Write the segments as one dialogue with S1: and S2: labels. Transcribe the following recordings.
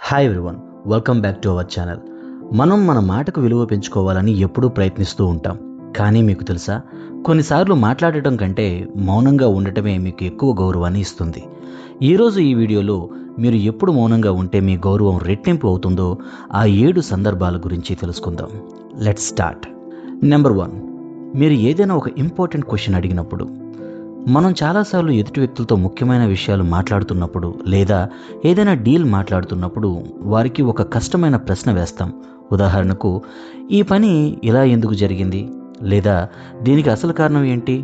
S1: Hi everyone, welcome back to our channel. మనం మన మాటకు విలువ పెంచుకోవాలని ఎప్పుడూ ప్రయత్నిస్తూ ఉంటాం. కానీ మీకు తెలుసా, కొన్నిసార్లు మాట్లాడటం కంటే మౌనంగా ఉండటమే మీకు ఎక్కువ గౌరవాన్ని ఇస్తుంది. ఈరోజు ఈ వీడియోలో మీరు ఎప్పుడు మౌనంగా ఉంటే మీ గౌరవం రెట్టింపు అవుతుందో ఆ 7 సందర్భాల గురించి తెలుసుకుందాం. Let's start. నెంబర్ 1, మీరు ఏదైనా ఒక ఇంపార్టెంట్ క్వశ్చన్ అడిగినప్పుడు. మనం చాలాసార్లు ఎదుటి వ్యక్తులతో ముఖ్యమైన విషయాలు మాట్లాడుతున్నప్పుడు లేదా ఏదైనా డీల్ మాట్లాడుతున్నప్పుడు వారికి ఒక కష్టమైన ప్రశ్న వేస్తాం. ఉదాహరణకు, ఈ పని ఇలా ఎందుకు జరిగింది, లేదా దీనికి అసలు కారణం ఏంటి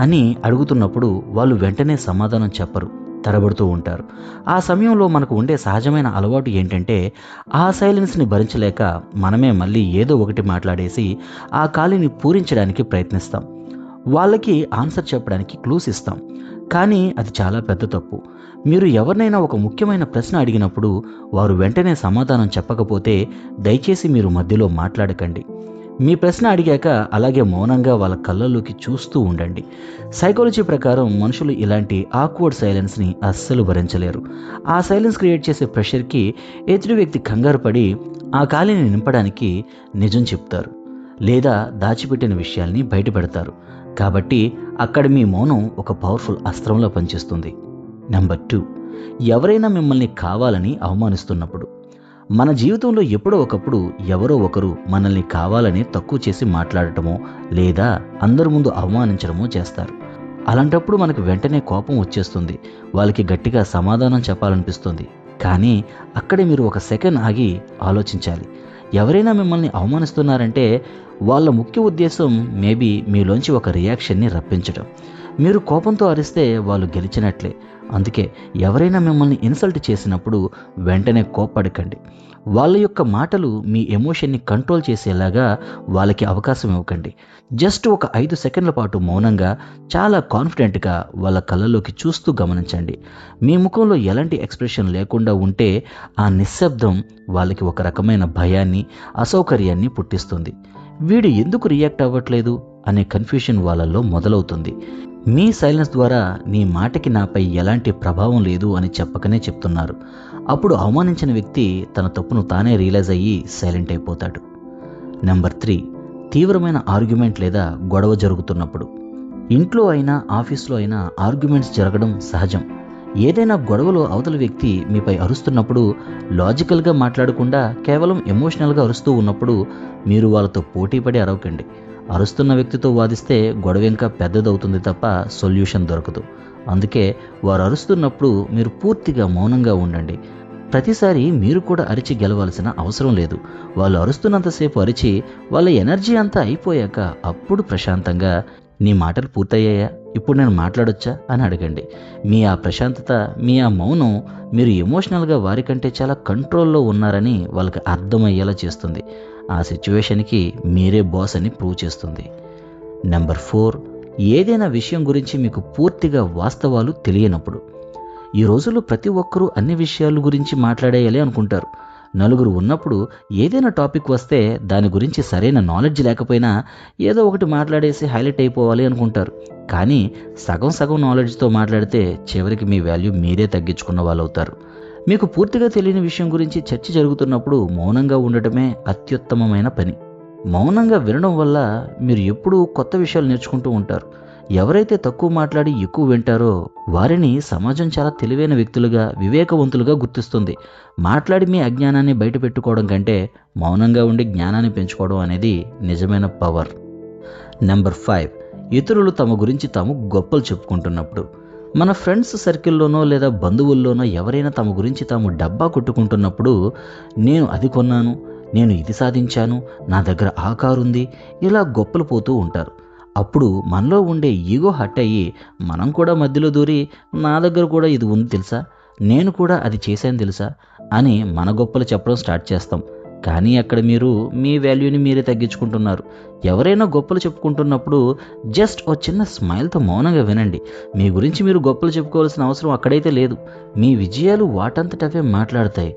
S1: అని అడుగుతున్నప్పుడు వాళ్ళు వెంటనే సమాధానం చెప్పరు, తడబడుతూ ఉంటారు. ఆ సమయంలో మనకు ఉండే సహజమైన అలవాటు ఏంటంటే ఆ సైలెన్స్ని భరించలేక మనమే మళ్ళీ ఏదో ఒకటి మాట్లాడేసి ఆ ఖాళీని పూరించడానికి ప్రయత్నిస్తాం. వాళ్ళకి ఆన్సర్ చెప్పడానికి క్లూస్ ఇస్తాం. కానీ అది చాలా పెద్ద తప్పు. మీరు ఎవరినైనా ఒక ముఖ్యమైన ప్రశ్న అడిగినప్పుడు వారు వెంటనే సమాధానం చెప్పకపోతే దయచేసి మీరు మధ్యలో మాట్లాడకండి. మీ ప్రశ్న అడిగాక అలాగే మౌనంగా వాళ్ళ కళ్ళల్లోకి చూస్తూ ఉండండి. సైకాలజీ ప్రకారం మనుషులు ఇలాంటి ఆక్వర్డ్ సైలెన్స్ని అస్సలు భరించలేరు. ఆ సైలెన్స్ క్రియేట్ చేసే ప్రెషర్కి ఎదుటి వ్యక్తి కంగారు పడి ఆ ఖాళీని నింపడానికి నిజం చెప్తారు లేదా దాచిపెట్టిన విషయాల్ని బయటపెడతారు. కాబట్టి అక్కడ మీ మౌనం ఒక పవర్ఫుల్ అస్త్రంలో పనిచేస్తుంది. నెంబర్ 2, ఎవరైనా మిమ్మల్ని కావాలని అవమానిస్తున్నప్పుడు. మన జీవితంలో ఎప్పుడో ఒకప్పుడు ఎవరో ఒకరు మనల్ని కావాలని తక్కువ చేసి మాట్లాడటమో లేదా అందరి ముందు అవమానించడమో చేస్తారు. అలాంటప్పుడు మనకు వెంటనే కోపం వచ్చేస్తుంది. వాళ్ళకి గట్టిగా సమాధానం చెప్పాలనిపిస్తుంది. కానీ అక్కడే మీరు ఒక సెకండ్ ఆగి ఆలోచించాలి. ఎవరైనా మిమ్మల్ని అవమానిస్తున్నారంటే వాళ్ళ ముఖ్య ఉద్దేశం మేబీ మీలోంచి ఒక రియాక్షన్ని రప్పించడం. మీరు కోపంతో అరిస్తే వాళ్ళు గెలిచినట్లే. అందుకే ఎవరైనా మిమ్మల్ని ఇన్సల్ట్ చేసినప్పుడు వెంటనే కోప్పడకండి. వాళ్ళ యొక్క మాటలు మీ ఎమోషన్ని కంట్రోల్ చేసేలాగా వాళ్ళకి అవకాశం ఇవ్వకండి. జస్ట్ ఒక 5 సెకండ్ల పాటు మౌనంగా చాలా కాన్ఫిడెంట్గా వాళ్ళ కళ్ళలోకి చూస్తూ గమనించండి. మీ ముఖంలో ఎలాంటి ఎక్స్ప్రెషన్ లేకుండా ఉంటే ఆ నిశ్శబ్దం వాళ్ళకి ఒక రకమైన భయాన్ని, అసౌకర్యాన్ని పుట్టిస్తుంది. వీడు ఎందుకు రియాక్ట్ అవ్వట్లేదు అనే కన్ఫ్యూషన్ వాళ్ళల్లో మొదలవుతుంది. మీ సైలెన్స్ ద్వారా నీ మాటకి నాపై ఎలాంటి ప్రభావం లేదు అని చెప్పకనే చెప్తున్నారు. అప్పుడు అవమానించిన వ్యక్తి తన తప్పును తానే రియలైజ్ అయ్యి సైలెంట్ అయిపోతాడు. నెంబర్ 3, తీవ్రమైన ఆర్గ్యుమెంట్ లేదా గొడవ జరుగుతున్నప్పుడు. ఇంట్లో అయినా ఆఫీస్లో అయినా ఆర్గ్యుమెంట్స్ జరగడం సహజం. ఏదైనా గొడవలో అవతల వ్యక్తి మీపై అరుస్తున్నప్పుడు లాజికల్గా మాట్లాడకుండా కేవలం ఎమోషనల్గా అరుస్తూ ఉన్నప్పుడు మీరు వాళ్ళతో పోటీపడి అరవకండి. అరుస్తున్న వ్యక్తితో వాదిస్తే గొడవ ఇంకా పెద్దదవుతుంది తప్ప సొల్యూషన్ దొరకదు. అందుకే వారు అరుస్తున్నప్పుడు మీరు పూర్తిగా మౌనంగా ఉండండి. ప్రతిసారి మీరు కూడా అరిచి గెలవాల్సిన అవసరం లేదు. వాళ్ళు అరుస్తున్నంతసేపు అరిచి వాళ్ళ ఎనర్జీ అంతా అయిపోయాక అప్పుడు ప్రశాంతంగా, నీ మాటలు పూర్తయ్యాయా, ఇప్పుడు నేను మాట్లాడొచ్చా అని అడగండి. మీ ఆ ప్రశాంతత, మీ ఆ మౌనం మీరు ఎమోషనల్గా వారికంటే చాలా కంట్రోల్లో ఉన్నారని వాళ్ళకి అర్థమయ్యేలా చేస్తుంది. ఆ సిచ్యువేషన్కి మీరే బాస్ అని ప్రూవ్ చేస్తుంది. నెంబర్ 4, ఏదైనా విషయం గురించి మీకు పూర్తిగా వాస్తవాలు తెలియనప్పుడు. ఈ రోజుల్లో ప్రతి ఒక్కరూ అన్ని విషయాల గురించి మాట్లాడేయాలి అనుకుంటారు. నలుగురు ఉన్నప్పుడు ఏదైనా టాపిక్ వస్తే దాని గురించి సరైన నాలెడ్జ్ లేకపోయినా ఏదో ఒకటి మాట్లాడేసి హైలైట్ అయిపోవాలి అనుకుంటారు. కానీ సగం సగం నాలెడ్జ్తో మాట్లాడితే చివరికి మీ వాల్యూ మీరే తగ్గించుకున్న వాళ్ళు అవుతారు. మీకు పూర్తిగా తెలియని విషయం గురించి చర్చ జరుగుతున్నప్పుడు మౌనంగా ఉండటమే అత్యుత్తమమైన పని. మౌనంగా వినడం వల్ల మీరు ఎప్పుడూ కొత్త విషయాలు నేర్చుకుంటూ ఉంటారు. ఎవరైతే తక్కువ మాట్లాడి ఎక్కువ వింటారో వారిని సమాజం చాలా తెలివైన వ్యక్తులుగా, వివేకవంతులుగా గుర్తిస్తుంది. మాట్లాడి మీ అజ్ఞానాన్ని బయట పెట్టుకోవడం కంటే మౌనంగా ఉండి జ్ఞానాన్ని పెంచుకోవడం అనేది నిజమైన పవర్. నెంబర్ 5, ఇతరులు తమ గురించి తాము గొప్పలు చెప్పుకుంటున్నప్పుడు. మన ఫ్రెండ్స్ సర్కిల్లోనో లేదా బంధువుల్లోనో ఎవరైనా తమ గురించి తాము డబ్బా కొట్టుకుంటున్నప్పుడు, నేను అది కొన్నాను, నేను ఇది సాధించాను, నా దగ్గర ఆ కారు ఉంది, ఇలా గొప్పలు పోతూ ఉంటారు. అప్పుడు మనలో ఉండే ఈగో హట్ అయ్యి మనం కూడా మధ్యలో దూరి, నా దగ్గర కూడా ఇది ఉంది తెలుసా, నేను కూడా అది చేశాను తెలుసా అని మన గొప్పలు చెప్పడం స్టార్ట్ చేస్తాం. కానీ అక్కడ మీరు మీ వాల్యూని మీరే తగ్గించుకుంటున్నారు. ఎవరైనా గొప్పలు చెప్పుకుంటున్నప్పుడు జస్ట్ ఓ చిన్న స్మైల్తో మౌనంగా వినండి. మీ గురించి మీరు గొప్పలు చెప్పుకోవాల్సిన అవసరం అక్కడైతే లేదు. మీ విజయాలు వాటంతటవే మాట్లాడతాయి.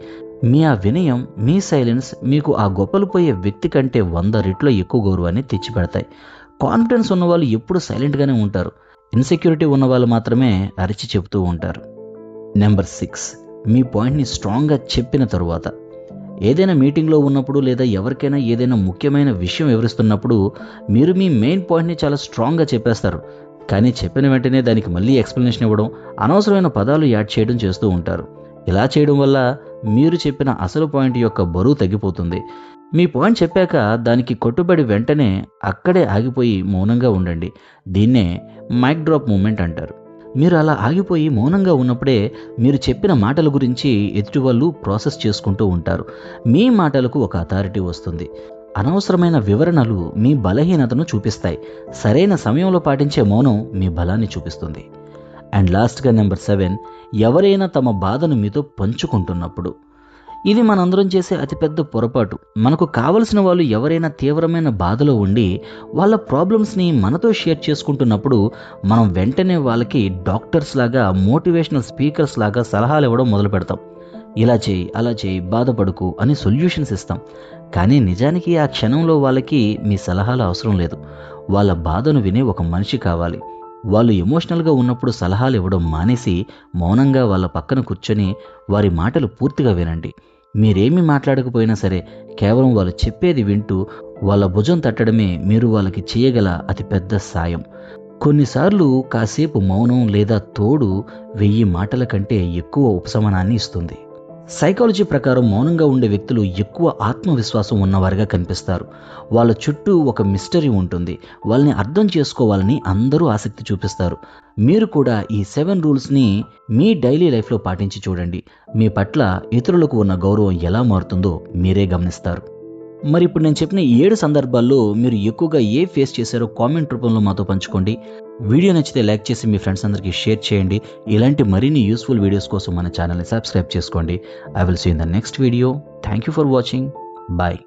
S1: మీ ఆ వినయం, మీ సైలెన్స్ మీకు ఆ గొప్పలు పోయే వ్యక్తి కంటే 100 రెట్లు ఎక్కువ గౌరవాన్ని తెచ్చిపెడతాయి. కాన్ఫిడెన్స్ ఉన్నవాళ్ళు ఎప్పుడు సైలెంట్గానే ఉంటారు. ఇన్సెక్యూరిటీ ఉన్నవాళ్ళు మాత్రమే అరిచి చెబుతూ ఉంటారు. నెంబర్ 6, మీ పాయింట్ని స్ట్రాంగ్గా చెప్పిన తరువాత. ఏదైనా మీటింగ్లో ఉన్నప్పుడు లేదా ఎవరికైనా ఏదైనా ముఖ్యమైన విషయం వివరిస్తున్నప్పుడు మీరు మీ మెయిన్ పాయింట్ని చాలా స్ట్రాంగ్గా చెప్పేస్తారు, కానీ చెప్పిన వెంటనే దానికి మళ్ళీ ఎక్స్ప్లెనేషన్ ఇవ్వడం, అనవసరమైన పదాలు యాడ్ చేయడం చేస్తూ ఉంటారు. ఇలా చేయడం వల్ల మీరు చెప్పిన అసలు పాయింట్ యొక్క బరువు తగ్గిపోతుంది. మీ పాయింట్ చెప్పాక దానికి కట్టుబడి వెంటనే అక్కడే ఆగిపోయి మౌనంగా ఉండండి. దీన్నే మైక్ డ్రాప్ మూమెంట్ అంటారు. మీరు అలా ఆగిపోయి మౌనంగా ఉన్నప్పుడే మీరు చెప్పిన మాటల గురించి ఎదుటి వాళ్ళు ప్రాసెస్ చేసుకుంటూ ఉంటారు. మీ మాటలకు ఒక అథారిటీ వస్తుంది. అనవసరమైన వివరణలు మీ బలహీనతను చూపిస్తాయి. సరైన సమయంలో పాటించే మౌనం మీ బలాన్ని చూపిస్తుంది. అండ్ లాస్ట్గా నెంబర్ 7, ఎవరైనా తమ బాధను మీతో పంచుకుంటున్నప్పుడు. ఇది మనందరం చేసే అతిపెద్ద పొరపాటు. మనకు కావలసిన వాళ్ళు ఎవరైనా తీవ్రమైన బాధలో ఉండి వాళ్ళ ప్రాబ్లమ్స్ని మనతో షేర్ చేసుకుంటున్నప్పుడు మనం వెంటనే వాళ్ళకి డాక్టర్స్ లాగా, మోటివేషనల్ స్పీకర్స్ లాగా సలహాలు ఇవ్వడం మొదలు పెడతాం. ఇలా చేయి, అలా చేయి, బాధపడుకు అని సొల్యూషన్స్ ఇస్తాం. కానీ నిజానికి ఆ క్షణంలో వాళ్ళకి మీ సలహాలు అవసరం లేదు. వాళ్ళ బాధను వినే ఒక మనిషి కావాలి. వాళ్ళు ఎమోషనల్గా ఉన్నప్పుడు సలహాలు ఇవ్వడం మానేసి మౌనంగా వాళ్ళ పక్కన కూర్చొని వారి మాటలు పూర్తిగా వినండి. మీరేమీ మాట్లాడకపోయినా సరే కేవలం వాళ్ళు చెప్పేది వింటూ వాళ్ళ భుజం తట్టడమే మీరు వాళ్ళకి చేయగల అతిపెద్ద సాయం. కొన్నిసార్లు కాసేపు మౌనం లేదా తోడు 1000 మాటల కంటే ఎక్కువ ఉపశమనాన్ని ఇస్తుంది. సైకాలజీ ప్రకారం మౌనంగా ఉండే వ్యక్తులు ఎక్కువ ఆత్మవిశ్వాసం ఉన్నవారుగా కనిపిస్తారు. వాళ్ళ చుట్టూ ఒక మిస్టరీ ఉంటుంది. వాళ్ళని అర్థం చేసుకోవాలని అందరూ ఆసక్తి చూపిస్తారు. మీరు కూడా ఈ 7 రూల్స్ని మీ డైలీ లైఫ్లో పాటించి చూడండి. మీ పట్ల ఇతరులకు ఉన్న గౌరవం ఎలా మారుతుందో మీరే గమనిస్తారు. మరి ఇప్పుడు నేను చెప్పిన 7 సందర్భాల్లో మీరు ఎక్కువగా ఫేస్ చేశారో కామెంట్ రూపంలో మాతో పంచుకోండి. వీడియో నచ్చితే లైక్ చేసి మీ ఫ్రెండ్స్ అందరికీ షేర్ చేయండి. ఇలాంటి మరిన్ని యూస్ఫుల్ వీడియోస్ కోసం మన ఛానల్ని సబ్స్క్రైబ్ చేసుకోండి. I will see in the next video. Thank you for watching. Bye.